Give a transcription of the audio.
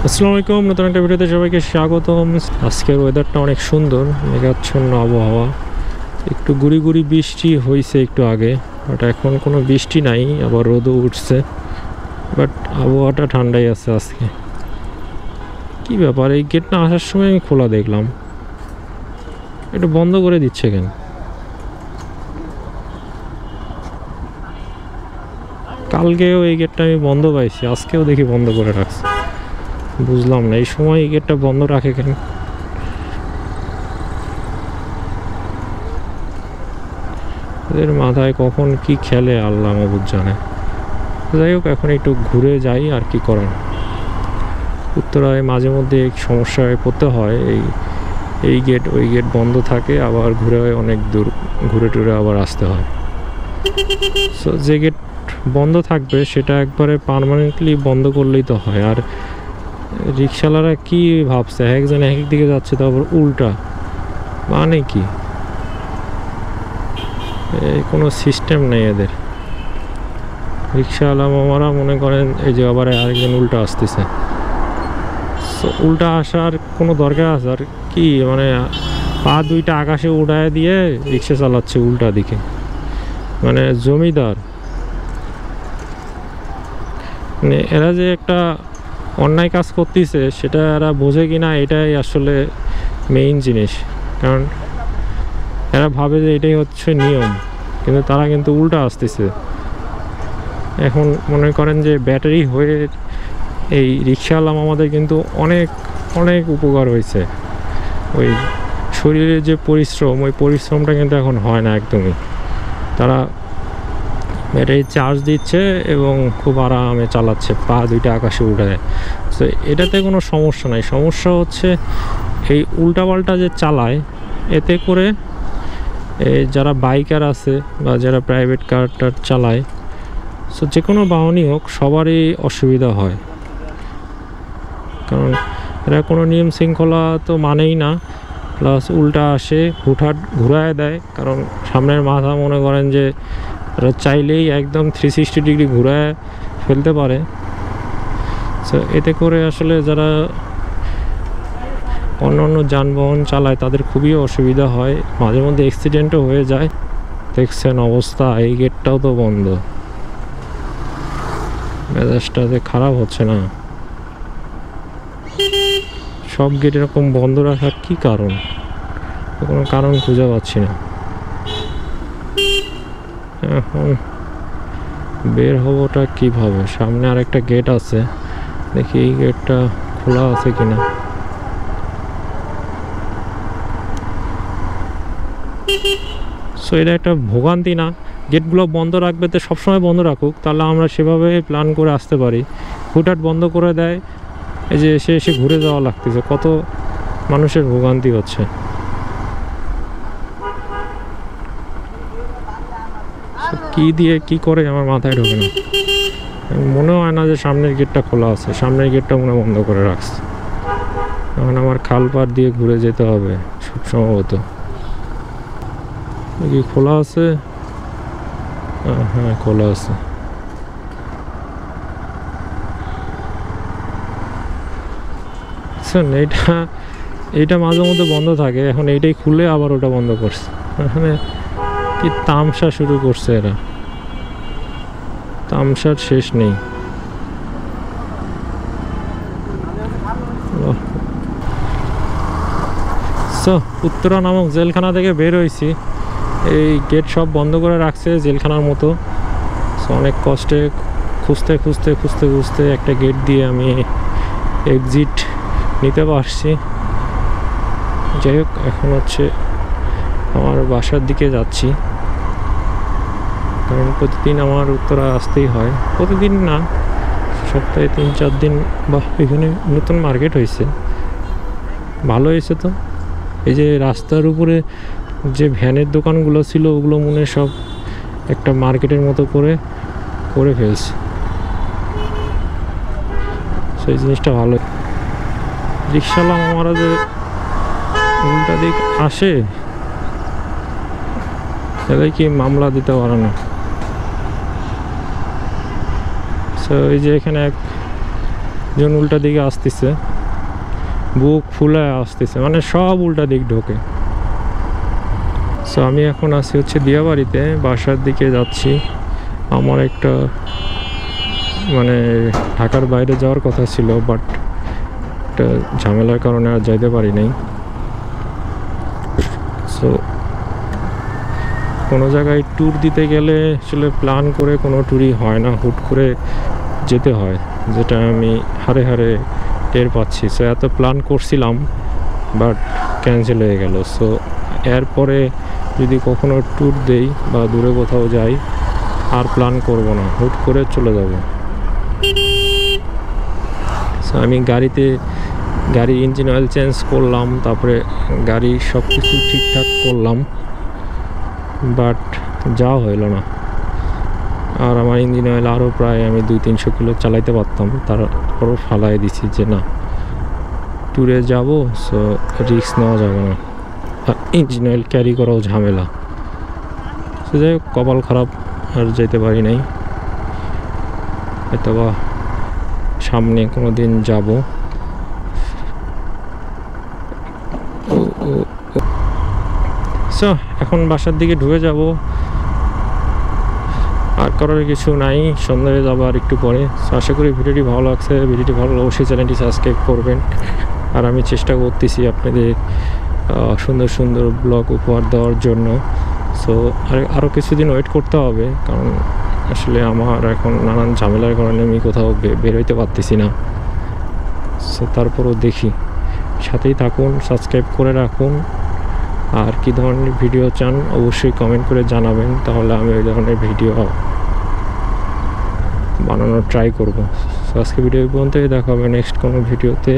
আসসালামু আলাইকুম, নতুন একটা ভিডিওতে সবাইকে স্বাগতম। আজকের ওয়েদারটা অনেক সুন্দর, মেঘাচ্ছন্ন আবহাওয়া, একটু গুড়ি গুড়ি বৃষ্টি হয়েছে একটু আগে, বাট এখন কোনো বৃষ্টি নাই, আবার রোদও উঠছে, বাট আবহাওয়াটা ঠান্ডাই আছে আজকে। কি ব্যাপার, এই গেটটা আসার সময় আমি খোলা দেখলাম, একটু বন্ধ করে দিচ্ছে কেন? কালকেও এই গেটটা আমি বন্ধ পাইছি, আজকেও দেখি বন্ধ করে রাখছে, বুঝলাম না এই সময় এই গেটটা বন্ধ রাখে কেন। এদের মাথায় কখন কি খেলে আল্লাহ মাবুদ জানে। যাই হোক, এখন একটু ঘুরে যাই, আর কি করার। উত্তরায় মাঝে মধ্যে এক সমস্যায় পড়তে হয়, এই গেট ওই গেট বন্ধ থাকে, আবার ঘুরে অনেক দূর ঘুরে টুরে আবার আসতে হয়। সো যে গেট বন্ধ থাকবে সেটা একবারে পার্মানেন্টলি বন্ধ করলেই তো হয়। আর রিক্সাওয়ালারা কি ভাবছে, একজন এক দিকে যাচ্ছে, তো আবার উল্টা, মানে কি কোনো সিস্টেম নেই এদের। রিক্সাওয়ালা মামারা মনে করেন এই যে আবার আরেকজন উল্টা আসতেছে, উল্টা আসার কোনো দরকার আছে? আর কি মানে পা দুইটা আকাশে উড়ায় দিয়ে রিক্সা চালাচ্ছে উল্টা দিকে, মানে জমিদার। মানে এরা যে একটা অন্যায় কাজ করতেছে সেটা এরা বোঝে কিনা, এটাই আসলে মেইন জিনিস। কারণ এরা ভাবে যে এটাই হচ্ছে নিয়ম, কিন্তু তারা কিন্তু উল্টা আসতেছে। এখন মনে করেন যে ব্যাটারি হয়ে এই রিক্সাওয়ালা আমাদের কিন্তু অনেক অনেক উপকার হয়েছে। ওই শরীরের যে পরিশ্রম, ওই পরিশ্রমটা কিন্তু এখন হয় না একদমই। তারা ব্যাটারি চার্জ দিচ্ছে এবং খুব আরামে চালাচ্ছে, পা দুইটা আকাশে উঠায়। তো এটাতে কোনো সমস্যা নাই। সমস্যা হচ্ছে এই উল্টাপাল্টা যে চালায়, এতে করে যারা বাইকার আছে বা যারা প্রাইভেট কার চালায়, সো যে কোনো বাহনই হোক, সবারই অসুবিধা হয়। কারণ এরা কোনো নিয়ম শৃঙ্খলা তো মানেই না, প্লাস উল্টা আসে, হুটহাট ঘুরায় দেয়। কারণ সামনের মাথা মনে করেন যে এরা চাইলেই একদম 360 ডিগ্রি ঘুরায় ফেলতে পারে। সো এতে করে আসলে যারা অন্য অন্য যানবাহন চালায় তাদের খুবই অসুবিধা হয়, মাঝে মধ্যে অ্যাক্সিডেন্টও হয়ে যায়। দেখছেন অবস্থা, এই গেটটাও তো বন্ধ, মেজাজটা যে খারাপ হচ্ছে না। সব গেট এরকম বন্ধ রাখার কি কারণ? কোনো কারণ খুঁজে পাচ্ছি না। এখন বের হবোটা কিভাবে? সামনে আর একটা গেট আছে, দেখি এই গেটটা খোলা আছে কিনা। সো এটা একটা ভোগান্তি না? গেটগুলো বন্ধ রাখবে তো সবসময় বন্ধ রাখুক, তাহলে আমরা সেভাবে প্ল্যান করে আসতে পারি। হুটহাট বন্ধ করে দেয়, এই যে এসে ঘুরে যাওয়া লাগতেছে, কত মানুষের ভোগান্তি হচ্ছে। কি দিয়ে কি করে আমার মাথায় ঢোকে না। মনে হয় না যে সামনের গেটটা খোলা আছে, সামনের গেটটা মনে বন্ধ করে রাখছে। এখন আমার খাল পাড় দিয়ে ঘুরে যেতে হবে খুব সম্ভবত। কি খোলা আছে? হ্যাঁ, খোলা আছে। এইটা মাঝে মধ্যে বন্ধ থাকে, এখন এইটাই খুলে আবার ওটা বন্ধ করছে। এখানে কি তামসা শুরু করছে এরা, তামসার শেষ নেই। সো উত্তরা নামক জেলখানা থেকে বের হয়েছি। এই গেট সব বন্ধ করে রাখছে জেলখানার মতো। সো অনেক কষ্টে খুঁজতে খুঁজতে খুঁজতে খুঁজতে একটা গেট দিয়ে আমি এক্সিট নিতে পারছি। যাই হোক, এখন হচ্ছে আমার বাসার দিকে যাচ্ছি। কারণ প্রতিদিন আমার উত্তরা আসতেই হয়, প্রতিদিন না, সপ্তাহে 3-4 দিন। বা এখানে নতুন মার্কেট হয়েছে, ভালো হয়েছে তো। এই যে রাস্তার উপরে যে ভ্যানের দোকানগুলো ছিল, ওগুলো মনে সব একটা মার্কেটের মতো করে ফেলছে। সেই জিনিসটা ভালো। রিক্সাওয়ালা মামারা যে উল্টা দিক আসে, তাহলে কি মামলা দিতে পারে না? সো এই যে এখানে এক জন উল্টা দিকে আসতেছে, বুক ফুলে আসতেছে, মানে সব উল্টা দিক ঢোকে। সো আমি এখন আছি হচ্ছে দিয়াবাড়িতে, বাসার দিকে যাচ্ছি। আমার একটা মানে ঢাকার বাইরে যাওয়ার কথা ছিল, বাট একটা ঝামেলার কারণে আর যাইতে পারি নাই। সো কোনো জায়গায় ট্যুর দিতে গেলে আসলে প্ল্যান করে কোনো ট্যুরই হয় না, হুট করে যেতে হয়, যেটা আমি হারে হারে টের পাচ্ছি। সো এত প্ল্যান করছিলাম বাট ক্যান্সেল হয়ে গেল। সো এরপরে যদি কখনো ট্যুর দেই বা দূরে কোথাও যাই, আর প্ল্যান করব না, হুট করে চলে যাব। সো আমি গাড়ির ইঞ্জিন অয়েল চেঞ্জ করলাম, তারপরে গাড়ি সব কিছু ঠিকঠাক করলাম, বাট যাওয়া হইল না। আর আমার ইঞ্জিন অয়েল আরও প্রায় আমি 200-300 কিলো চালাইতে পারতাম, তারপরও ফালাই দিছি যে না, ট্যুরে যাব, সো রিস্ক নেওয়া যাবে না, আর ইঞ্জিন অয়েল ক্যারি করাও ঝামেলা। সে যাই হোক, কপাল খারাপ, আর যেতে পারি নাই। হয়তোবা সামনে কোনো দিন যাব। সো এখন বাসার দিকে ঢুকে যাব, আর করার কিছু নাই, সন্ধ্যায় যাবো আর একটু পরে। সো আশা করি ভিডিওটি ভালো লাগছে। ভিডিওটি ভালো লাগলে অবশ্যই চ্যানেলটি সাবস্ক্রাইব করবেন। আর আমি চেষ্টা করতেছি আপনাদের সুন্দর সুন্দর ব্লগ উপহার দেওয়ার জন্য। সো আরও কিছুদিন ওয়েট করতে হবে, কারণ আসলে আমার এখন নানান ঝামেলার কারণে আমি কোথাও বেরোইতে পারতেছি না। সো তারপরও দেখি, সাথেই থাকুন, সাবস্ক্রাইব করে রাখুন। আর কী ধরনের ভিডিও চান অবশ্যই কমেন্ট করে জানাবেন, তাহলে আমি ওই ধরনের ভিডিও বানানোর ট্রাই করব। সো আজকে ভিডিও পর্যন্তই, দেখা হবে নেক্সট কোনো ভিডিওতে।